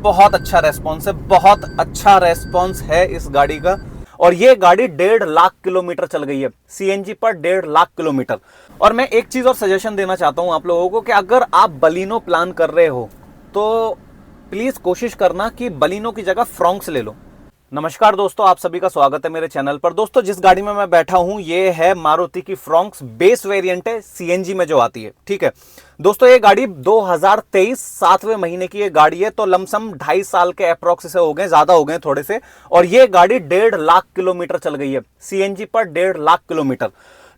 बहुत अच्छा रेस्पॉन्स है, बहुत अच्छा रेस्पॉन्स है इस गाड़ी का। और ये गाड़ी 1.5 लाख किलोमीटर चल गई है सीएनजी पर, 1.5 लाख किलोमीटर। और मैं एक चीज और सजेशन देना चाहता हूं आप लोगों को कि अगर आप बलिनो प्लान कर रहे हो तो प्लीज कोशिश करना कि बलिनो की जगह फ्रोंक्स ले लो। नमस्कार दोस्तों, आप सभी का स्वागत है मेरे चैनल पर। दोस्तों, जिस गाड़ी में मैं बैठा हूं ये है मारुति की फ्रोंक्स, बेस वेरिएंट है सीएनजी में जो आती है। ठीक है दोस्तों, ये गाड़ी 2023 7वें महीने की ये गाड़ी है, तो लमसम 2.5 साल के अप्रोक्स से हो गए, ज्यादा हो गए थोड़े से। और ये गाड़ी 1.5 लाख किलोमीटर चल गई है सीएनजी पर, 1.5 लाख किलोमीटर,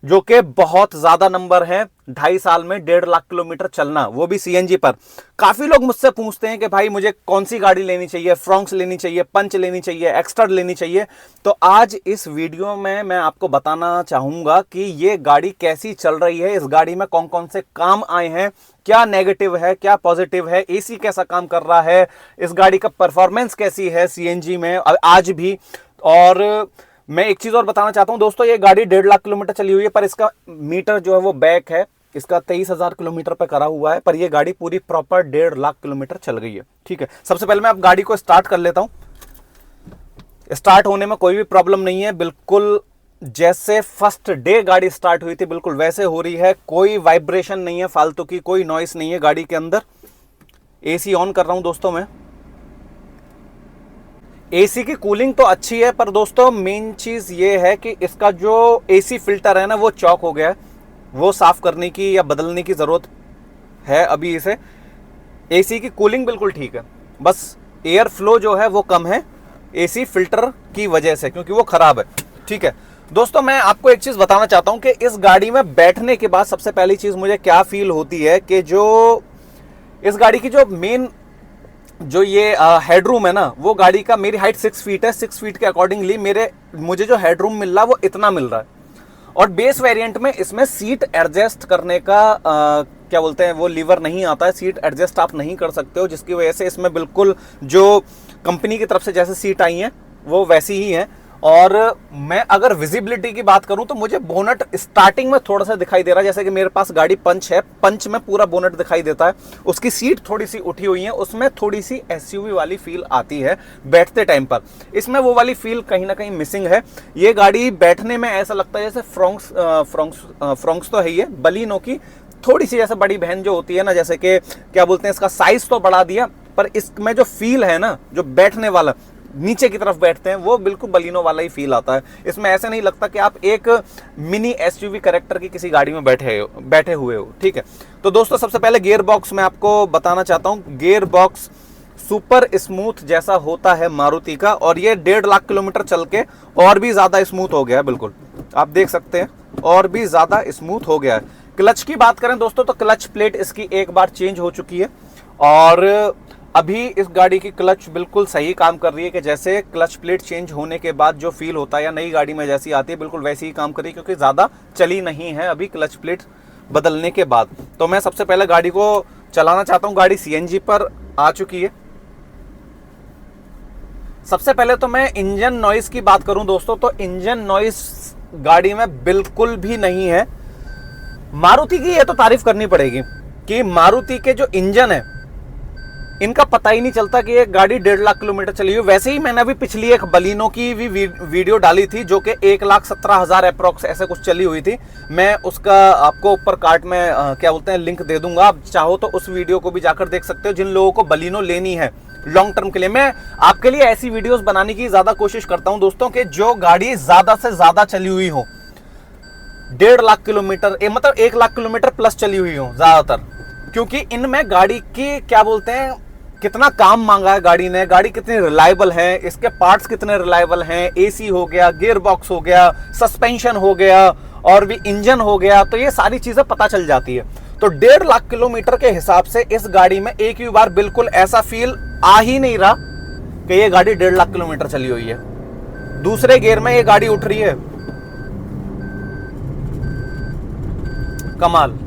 जो कि बहुत ज्यादा नंबर है। 2.5 साल में 1.5 लाख किलोमीटर चलना, वो भी सीएनजी पर। काफी लोग मुझसे पूछते हैं कि भाई मुझे कौन सी गाड़ी लेनी चाहिए, फ्रोंक्स लेनी चाहिए, पंच लेनी चाहिए, एक्स्ट्रा लेनी चाहिए। तो आज इस वीडियो में मैं आपको बताना चाहूंगा कि ये गाड़ी कैसी चल रही है, इस गाड़ी में कौन कौन से काम आए हैं, क्या नेगेटिव है, क्या पॉजिटिव है, एसी कैसा काम कर रहा है, इस गाड़ी का परफॉर्मेंस कैसी है सीएनजी में आज भी। और मैं एक चीज और बताना चाहता हूं दोस्तों, ये गाड़ी 1.5 लाख किलोमीटर चली हुई है, पर इसका मीटर जो है वो बैक है, इसका 23,000 किलोमीटर पे करा हुआ है, पर ये गाड़ी पूरी प्रॉपर 1.5 लाख किलोमीटर चल गई है। ठीक है, सबसे पहले मैं अब गाड़ी को स्टार्ट कर लेता हूं। स्टार्ट होने में कोई भी प्रॉब्लम नहीं है, बिल्कुल जैसे फर्स्ट डे गाड़ी स्टार्ट हुई थी बिल्कुल वैसे हो रही है। कोई वाइब्रेशन नहीं है फालतू की, कोई नॉइस नहीं है गाड़ी के अंदर। एसी ऑन कर रहा हूं दोस्तों मैं। एसी की कूलिंग तो अच्छी है, पर दोस्तों मेन चीज ये है कि इसका जो एसी फिल्टर है ना वो चॉक हो गया है, वो साफ करने की या बदलने की जरूरत है अभी इसे। एसी की कूलिंग बिल्कुल ठीक है, बस एयर फ्लो जो है वो कम है एसी फिल्टर की वजह से, क्योंकि वो खराब है। ठीक है दोस्तों, मैं आपको एक चीज बताना चाहता हूं कि इस गाड़ी में बैठने के बाद सबसे पहली चीज मुझे क्या फील होती है कि जो इस गाड़ी की जो मेन जो ये हेडरूम है ना, वो गाड़ी का, मेरी हाइट 6 फीट है, 6 फीट के अकॉर्डिंगली मुझे जो हेडरूम मिल रहा है वो इतना मिल रहा है। और बेस वेरिएंट में इसमें सीट एडजस्ट करने का क्या बोलते हैं वो लीवर नहीं आता है, सीट एडजस्ट आप नहीं कर सकते हो, जिसकी वजह से इसमें बिल्कुल जो कंपनी की तरफ से जैसे सीट आई है वो वैसी ही है। और मैं अगर विजिबिलिटी की बात करूं तो मुझे बोनट स्टार्टिंग में थोड़ा सा दिखाई दे रहा है, जैसे कि मेरे पास गाड़ी पंच है, पंच में पूरा बोनट दिखाई देता है, उसकी सीट थोड़ी सी उठी हुई है, उसमें थोड़ी सी एसयूवी वाली फील आती है बैठते टाइम पर। इसमें वो वाली फील कहीं ना कहीं मिसिंग है। ये गाड़ी बैठने में ऐसा लगता है जैसे फ्रोंक्स तो है ही है, बलिनो की थोड़ी सी जैसे बड़ी बहन जो होती है ना, जैसे कि क्या बोलते हैं, इसका साइज तो बढ़ा दिया, पर इसमें जो फील है ना, जो बैठने वाला नीचे की तरफ बैठते हैं, वो बिल्कुल बलिनो वाला ही फील आता है। इसमें ऐसे नहीं लगता कि आप एक मिनी एसयूवी कैरेक्टर की किसी गाड़ी में बैठे हुए हो। ठीक है, तो दोस्तों सबसे पहले गियर बॉक्स मैं आपको बताना चाहता हूं। गियर बॉक्स सुपर स्मूथ जैसा होता है मारुति का, और ये 1.5 लाख किलोमीटर चल के और भी ज्यादा स्मूथ हो गया है, बिल्कुल आप देख सकते हैं, और भी ज्यादा स्मूथ हो गया है। क्लच की बात करें दोस्तों तो क्लच प्लेट इसकी एक बार चेंज हो चुकी है, और अभी इस गाड़ी की क्लच बिल्कुल सही काम कर रही है, कि जैसे क्लच प्लेट चेंज होने के बाद जो फील होता है या नई गाड़ी में जैसी आती है बिल्कुल वैसी ही काम कर रही है, क्योंकि ज़्यादा चली नहीं है अभी क्लच प्लेट बदलने के बाद। तो मैं सबसे पहले गाड़ी को चलाना चाहता हूँ। गाड़ी सीएनजी पर आ चुकी है। सबसे पहले तो मैं इंजन नॉइस की बात करूं दोस्तों, तो इंजन नॉइस गाड़ी में बिल्कुल भी नहीं है। मारुति की ये तो तारीफ करनी पड़ेगी कि मारुति के जो इंजन है इनका पता ही नहीं चलता कि ये गाड़ी 1.5 लाख किलोमीटर चली हुई। वैसे ही मैंने अभी पिछली एक बलिनो की भी वीडियो डाली थी, जो कि 1,17,000 अप्रोक्स ऐसे कुछ चली हुई थी। मैं उसका आपको ऊपर कार्ट में क्या बोलते हैं लिंक दे दूंगा, आप चाहो तो उस वीडियो को भी जाकर देख सकते हो। जिन लोगों को बलिनो लेनी है लॉन्ग टर्म के लिए, मैं आपके लिए ऐसी वीडियोस बनाने की ज्यादा कोशिश करता हूं दोस्तों, कि जो गाड़ी ज्यादा से ज्यादा चली हुई हो, 1.5 लाख किलोमीटर मतलब 1 लाख किलोमीटर प्लस चली हुई हो ज्यादातर, क्योंकि इनमें गाड़ी की क्या बोलते हैं कितना काम मांगा है गाड़ी ने, गाड़ी कितनी रिलायबल है, इसके पार्ट्स कितने रिलायबल हैं, एसी हो गया, गियर बॉक्स हो गया, सस्पेंशन हो गया, और भी इंजन हो गया, तो ये सारी चीजें पता चल जाती है। तो 1.5 लाख किलोमीटर के हिसाब से इस गाड़ी में एक भी बार बिल्कुल ऐसा फील आ ही नहीं रहा कि ये गाड़ी 1.5 लाख किलोमीटर चली हुई है। दूसरे गियर में ये गाड़ी उठ रही है, कमाल,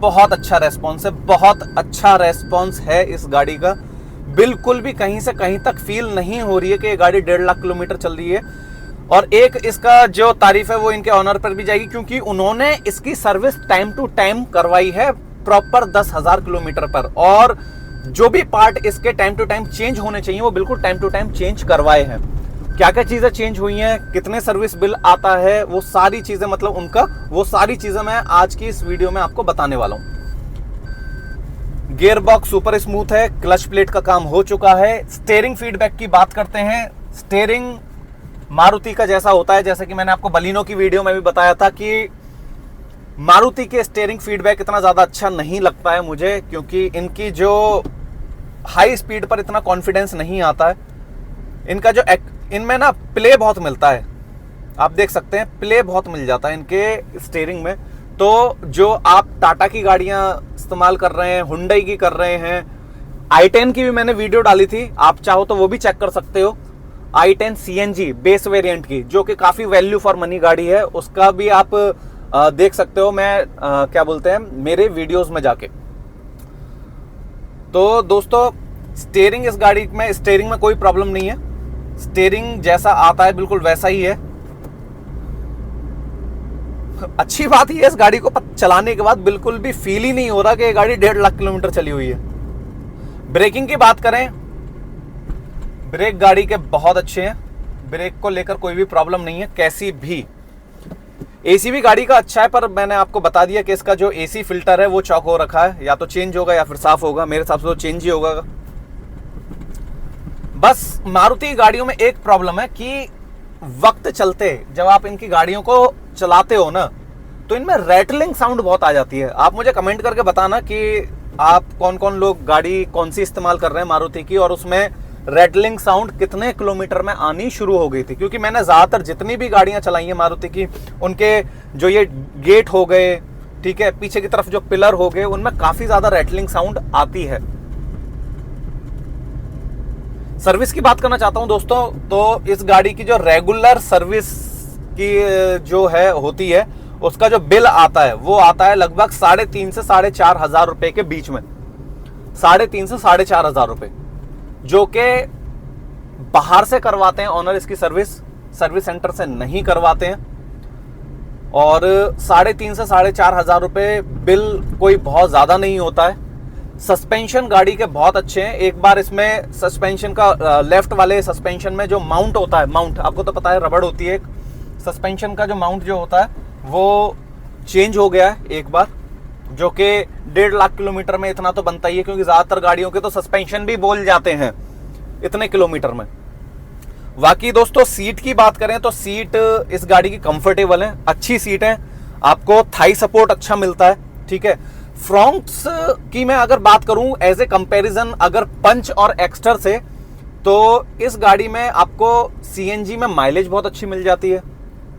बहुत अच्छा रेस्पॉन्स है, बहुत अच्छा रेस्पॉन्स है इस गाड़ी का। बिल्कुल भी कहीं से कहीं तक फील नहीं हो रही है कि ये गाड़ी 1.5 लाख किलोमीटर चल रही है। और एक इसका जो तारीफ है वो इनके ऑनर पर भी जाएगी, क्योंकि उन्होंने इसकी सर्विस टाइम टू टाइम करवाई है प्रॉपर 10,000 किलोमीटर पर। और जो भी पार्ट इसके टाइम टू टाइम चेंज होने चाहिए वो बिल्कुल टाइम टू टाइम चेंज करवाए हैं। क्या क्या चीजें चेंज हुई हैं, कितने सर्विस बिल आता है, वो सारी चीजें मतलब उनका, वो सारी चीजें मैं आज की इस वीडियो में आपको बताने वाला हूं। गियर बॉक्स सुपर स्मूथ है, क्लच प्लेट का काम हो चुका है। स्टीयरिंग फीडबैक की बात करते हैं। स्टीयरिंग मारुति का जैसा होता है, जैसे कि मैंने आपको बलिनो की वीडियो में भी बताया था कि मारुति के स्टीयरिंग फीडबैक इतना ज़्यादा अच्छा नहीं लगता है मुझे, क्योंकि इनकी जो हाई स्पीड पर इतना कॉन्फिडेंस नहीं आता है। इनका जो इनमें ना प्ले बहुत मिलता है, आप देख सकते हैं प्ले बहुत मिल जाता है इनके स्टीयरिंग में। तो जो आप टाटा की गाड़ियां इस्तेमाल कर रहे हैं, हुंडई की कर रहे हैं, i10 की भी मैंने वीडियो डाली थी, आप चाहो तो वो भी चेक कर सकते हो। i10 CNG बेस वेरिएंट की, जो कि काफ़ी वैल्यू फॉर मनी गाड़ी है, उसका भी आप देख सकते हो। मैं क्या बोलते हैं, मेरे वीडियोस में जाके। तो दोस्तों स्टीयरिंग, इस गाड़ी में स्टीयरिंग में कोई प्रॉब्लम नहीं है। स्टीयरिंग जैसा आता है बिल्कुल वैसा ही है। अच्छी बात यह है, इस गाड़ी को चलाने के बाद बिल्कुल भी फील ही नहीं हो रहा कि ये गाड़ी 1.5 लाख किलोमीटर चली हुई है। ब्रेकिंग की बात करें, ब्रेक गाड़ी के बहुत अच्छे हैं, ब्रेक को लेकर कोई भी प्रॉब्लम नहीं है कैसी भी। एसी भी गाड़ी का अच्छा है, पर मैंने आपको बता दिया कि इसका जो एसी फिल्टर है वो चौक हो रखा है, या तो चेंज होगा या फिर साफ होगा। मेरे हिसाब से तो चेंज ही होगा। बस मारुति गाड़ियों में एक प्रॉब्लम है कि वक्त चलते जब आप इनकी गाड़ियों को चलाते हो ना, तो इनमें रैटलिंग साउंड बहुत आ जाती है। आप मुझे कमेंट करके बताना कि आप कौन कौन लोग गाड़ी कौन सी इस्तेमाल कर रहे हैं मारुति की, और उसमें रैटलिंग साउंड कितने किलोमीटर में आनी शुरू हो गई थी। क्योंकि मैंने ज़्यादातर जितनी भी गाड़ियां चलाई हैं मारुति की, उनके जो ये गेट हो गए, ठीक है, पीछे की तरफ जो पिलर हो गए, उनमें काफ़ी ज़्यादा रैटलिंग साउंड आती है। सर्विस की बात करना चाहता हूं दोस्तों, तो इस गाड़ी की जो रेगुलर सर्विस की जो है होती है, उसका जो बिल आता है वो आता है लगभग 3,500 से 4,500 रुपए के बीच में। 3,500 से 4,500 रुपए, जो कि बाहर से करवाते हैं ऑनर इसकी सर्विस सेंटर से नहीं करवाते हैं। और 3,500 से 4,500 रुपए बिल कोई बहुत ज्यादा नहीं होता है। सस्पेंशन गाड़ी के बहुत अच्छे हैं। एक बार इसमें सस्पेंशन का लेफ्ट वाले सस्पेंशन में जो माउंट होता है, माउंट आपको तो पता है रबड़ होती है, सस्पेंशन का जो माउंट जो होता है वो चेंज हो गया है एक बार, जो कि 1.5 लाख किलोमीटर में इतना तो बनता ही है, क्योंकि ज्यादातर गाड़ियों के तो सस्पेंशन भी बोल जाते हैं इतने किलोमीटर में। बाकी दोस्तों सीट की बात करें तो सीट इस गाड़ी की कंफर्टेबल है, अच्छी सीट है, आपको थाई सपोर्ट अच्छा मिलता है, ठीक है। फ्रंट्स की मैं अगर बात करूं एज ए कंपैरिजन अगर पंच और एक्स्टर से, तो इस गाड़ी में आपको CNG में माइलेज बहुत अच्छी मिल जाती है,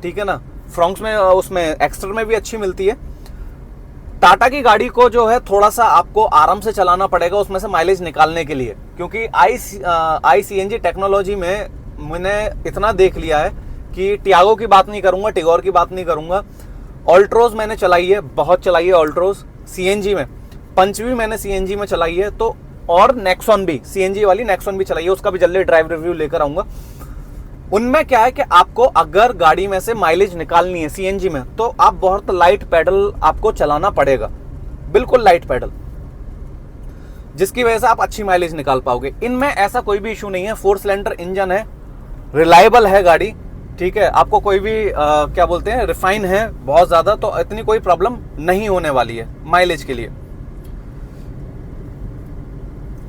ठीक है ना। फ्रंट्स में, उसमें एक्स्टर में भी अच्छी मिलती है। टाटा की गाड़ी को जो है थोड़ा सा आपको आराम से चलाना पड़ेगा उसमें से माइलेज निकालने के लिए, क्योंकि ICNG टेक्नोलॉजी में मैंने इतना देख लिया है कि टियागो की बात नहीं करूंगा, टिगोर की बात नहीं करूंगा, ऑल्ट्रोज मैंने चलाई है, बहुत चलाई है ऑल्ट्रोज CNG में, पंच भी मैंने CNG में चलाई है, तो और नेक्सॉन भी, CNG वाली नेक्सॉन भी चलाई है, उसका भी जल्दी ड्राइव रिव्यू लेकर आऊंगा। उनमें क्या है कि आपको अगर गाड़ी में से माइलेज निकालनी है CNG में, तो आप बहुत लाइट पेडल आपको चलाना पड़ेगा, बिल्कुल लाइट पेडल, जिसकी वजह से आप अच्छी माइलेज निकाल पाओगे। इनमें ऐसा कोई भी इशू नहीं है, 4 सिलेंडर इंजन है, रिलायबल है गाड़ी, ठीक है। आपको कोई भी क्या बोलते हैं, रिफाइन है बहुत ज्यादा, तो इतनी कोई प्रॉब्लम नहीं होने वाली है माइलेज के लिए।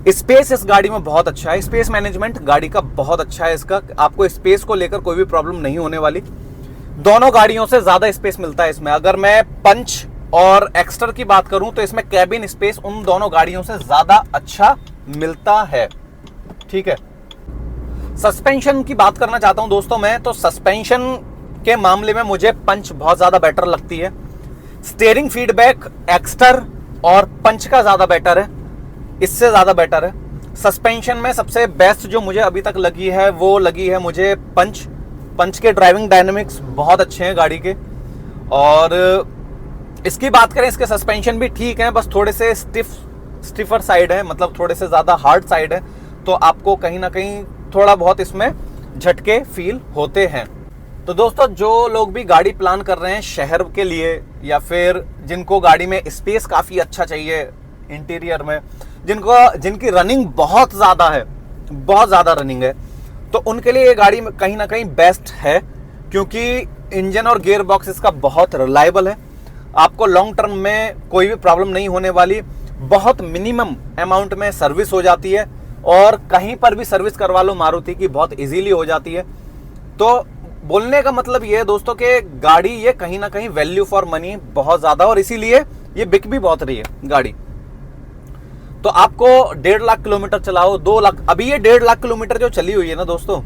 स्पेस इस गाड़ी में बहुत अच्छा है, स्पेस मैनेजमेंट गाड़ी का बहुत अच्छा है इसका, आपको स्पेस को लेकर कोई भी प्रॉब्लम नहीं होने वाली। दोनों गाड़ियों से ज्यादा स्पेस मिलता है इसमें। अगर मैं पंच और एक्स्टर की बात करूं तो इसमें कैबिन स्पेस उन दोनों गाड़ियों से ज्यादा अच्छा मिलता है, ठीक है। सस्पेंशन की बात करना चाहता हूं दोस्तों मैं, तो सस्पेंशन के मामले में मुझे पंच बहुत ज्यादा बेटर लगती है। स्टीयरिंग फीडबैक एक्स्टर और पंच का ज्यादा बेटर है, इससे ज्यादा बेटर है। सस्पेंशन में सबसे बेस्ट जो मुझे अभी तक लगी है वो लगी है मुझे पंच के ड्राइविंग डायनेमिक्स बहुत अच्छे हैं गाड़ी के। और इसकी बात करें, इसके सस्पेंशन भी ठीक है, बस थोड़े से स्टिफर साइड है, मतलब थोड़े से ज्यादा हार्ड साइड है, तो आपको कहीं ना कहीं थोड़ा बहुत इसमें झटके फील होते हैं। तो दोस्तों जो लोग भी गाड़ी प्लान कर रहे हैं शहर के लिए, या फिर जिनको गाड़ी में स्पेस काफी अच्छा चाहिए इंटीरियर में, जिनकी रनिंग बहुत ज़्यादा है, बहुत ज़्यादा रनिंग है, तो उनके लिए ये गाड़ी कहीं ना कहीं बेस्ट है, क्योंकि इंजन और गियर बॉक्स इसका बहुत रिलायबल है। आपको लॉन्ग टर्म में कोई भी प्रॉब्लम नहीं होने वाली, बहुत मिनिमम अमाउंट में सर्विस हो जाती है, और कहीं पर भी सर्विस करवा लो मारुति की बहुत इजीली हो जाती है। तो बोलने का मतलब ये है दोस्तों कि गाड़ी ये कहीं ना कहीं वैल्यू फॉर मनी बहुत ज़्यादा, और इसीलिए ये बिक भी बहुत रही है गाड़ी। तो आपको 1.5 लाख किलोमीटर चलाओ, 2 लाख, अभी ये 1.5 लाख किलोमीटर जो चली हुई है ना दोस्तों,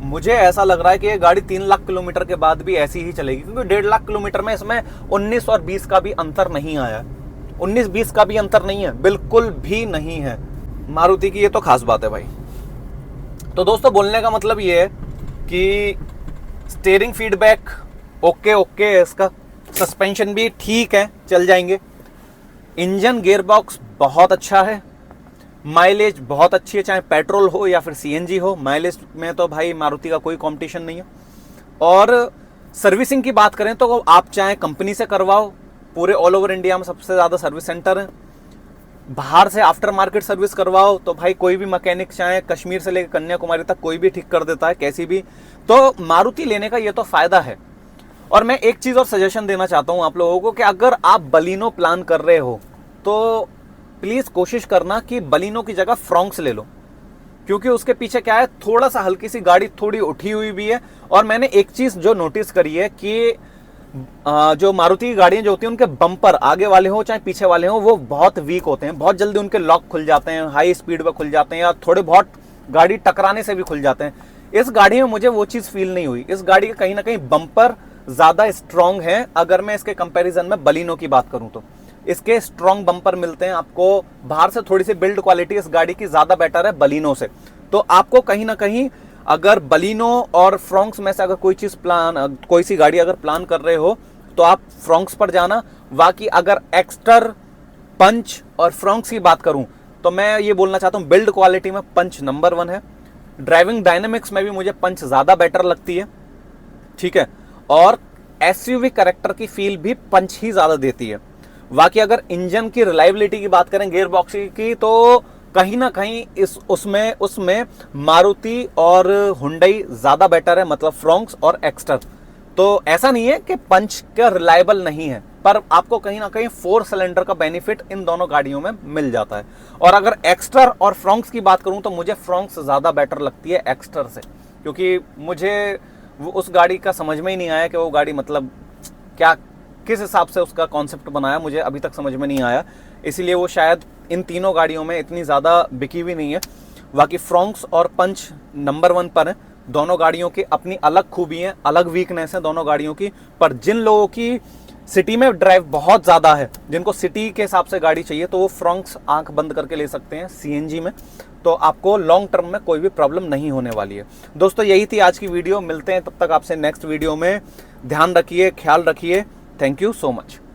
मुझे ऐसा लग रहा है कि ये गाड़ी 3 लाख किलोमीटर के बाद भी ऐसी ही चलेगी, क्योंकि 1.5 लाख किलोमीटर में इसमें 19 और 20 का भी अंतर नहीं आया। 19-20 का भी अंतर नहीं है, बिल्कुल भी नहीं है मारुति की। ये तो खास बात है भाई। तो दोस्तों बोलने का मतलब ये है कि स्टीयरिंग फीडबैक ओके है इसका, सस्पेंशन भी ठीक है, चल जाएंगे। इंजन गियर बॉक्स बहुत अच्छा है, माइलेज बहुत अच्छी है, चाहे पेट्रोल हो या फिर सीएनजी हो, माइलेज में तो भाई मारुति का कोई कंपटीशन नहीं है। और सर्विसिंग की बात करें तो आप चाहे कंपनी से करवाओ, पूरे ऑल ओवर इंडिया में सबसे ज़्यादा सर्विस सेंटर है। बाहर से आफ्टर मार्केट सर्विस करवाओ तो भाई कोई भी मैकेनिक, चाहे कश्मीर से लेकर कन्याकुमारी तक, कोई भी ठीक कर देता है कैसी भी। तो मारुति लेने का ये तो फायदा है। और मैं एक चीज़ और सजेशन देना चाहता हूँ आप लोगों को कि अगर आप बलिनो प्लान कर रहे हो तो प्लीज़ कोशिश करना कि बलिनो की जगह फ्रॉन्क्स ले लो, क्योंकि उसके पीछे क्या है, थोड़ा सा हल्की सी गाड़ी थोड़ी उठी हुई भी है। और मैंने एक चीज़ जो नोटिस करी है कि जो मारुति की गाड़ियाँ जो होती हैं उनके बम्पर आगे वाले हो चाहे पीछे वाले हो, वो बहुत वीक होते हैं, बहुत जल्दी उनके लॉक खुल जाते हैं, हाई स्पीड पर खुल जाते हैं, या थोड़े बहुत गाड़ी टकराने से भी खुल जाते हैं। इस गाड़ी में मुझे वो चीज़ फील नहीं हुई। इस गाड़ी के कहीं ना कहीं बम्पर ज़्यादा स्ट्रॉन्ग है। अगर मैं इसके कंपैरिजन में बलिनो की बात करूं तो इसके स्ट्रॉन्ग बम्पर मिलते हैं आपको। बाहर से थोड़ी सी बिल्ड क्वालिटी इस गाड़ी की ज़्यादा बेटर है बलिनो से। तो आपको कहीं ना कहीं अगर बलिनो और फ्रॉन्क्स में से अगर कोई सी गाड़ी अगर प्लान कर रहे हो तो आप फ्रॉन्क्स पर जाना। बाकी अगर एक्स्टर, पंच और फ्रॉन्क्स की बात करूं तो मैं ये बोलना चाहता हूं, बिल्ड क्वालिटी में पंच नंबर 1 है। ड्राइविंग डायनेमिक्स में भी मुझे पंच ज़्यादा बेटर लगती है, ठीक है। और एसयूवी कैरेक्टर की फील भी पंच ही ज़्यादा देती है। बाकी अगर इंजन की रिलायबिलिटी की बात करें, गियर बॉक्स की, तो कहीं ना कहीं उसमें मारुति और हुंडई ज़्यादा बेटर है, मतलब फ्रॉन्क्स और एक्स्टर। तो ऐसा नहीं है कि पंच का रिलायबल नहीं है, पर आपको कहीं ना कहीं 4 सिलेंडर का बेनिफिट इन दोनों गाड़ियों में मिल जाता है। और अगर एक्स्टर और फ्रॉन्क्स की बात करूं तो मुझे फ्रॉन्क्स ज़्यादा बेटर लगती है एक्स्टर से, क्योंकि मुझे वो उस गाड़ी का समझ में ही नहीं आया कि वो गाड़ी मतलब क्या, किस हिसाब से उसका कॉन्सेप्ट बनाया, मुझे अभी तक समझ में नहीं आया। इसीलिए वो शायद इन तीनों गाड़ियों में इतनी ज़्यादा बिकी भी नहीं है। बाकी फ्रॉन्क्स और पंच नंबर 1 पर है। दोनों गाड़ियों की अपनी अलग खूबी है, अलग वीकनेस है दोनों गाड़ियों की। पर जिन लोगों की सिटी में ड्राइव बहुत ज़्यादा है, जिनको सिटी के हिसाब से गाड़ी चाहिए, तो वो फ्रॉन्क्स आंख बंद करके ले सकते हैं सीएनजी में। तो आपको लॉन्ग टर्म में कोई भी प्रॉब्लम नहीं होने वाली है। दोस्तों यही थी आज की वीडियो, मिलते हैं तब तक आपसे नेक्स्ट वीडियो में। ध्यान रखिए, ख्याल रखिए। Thank you so much.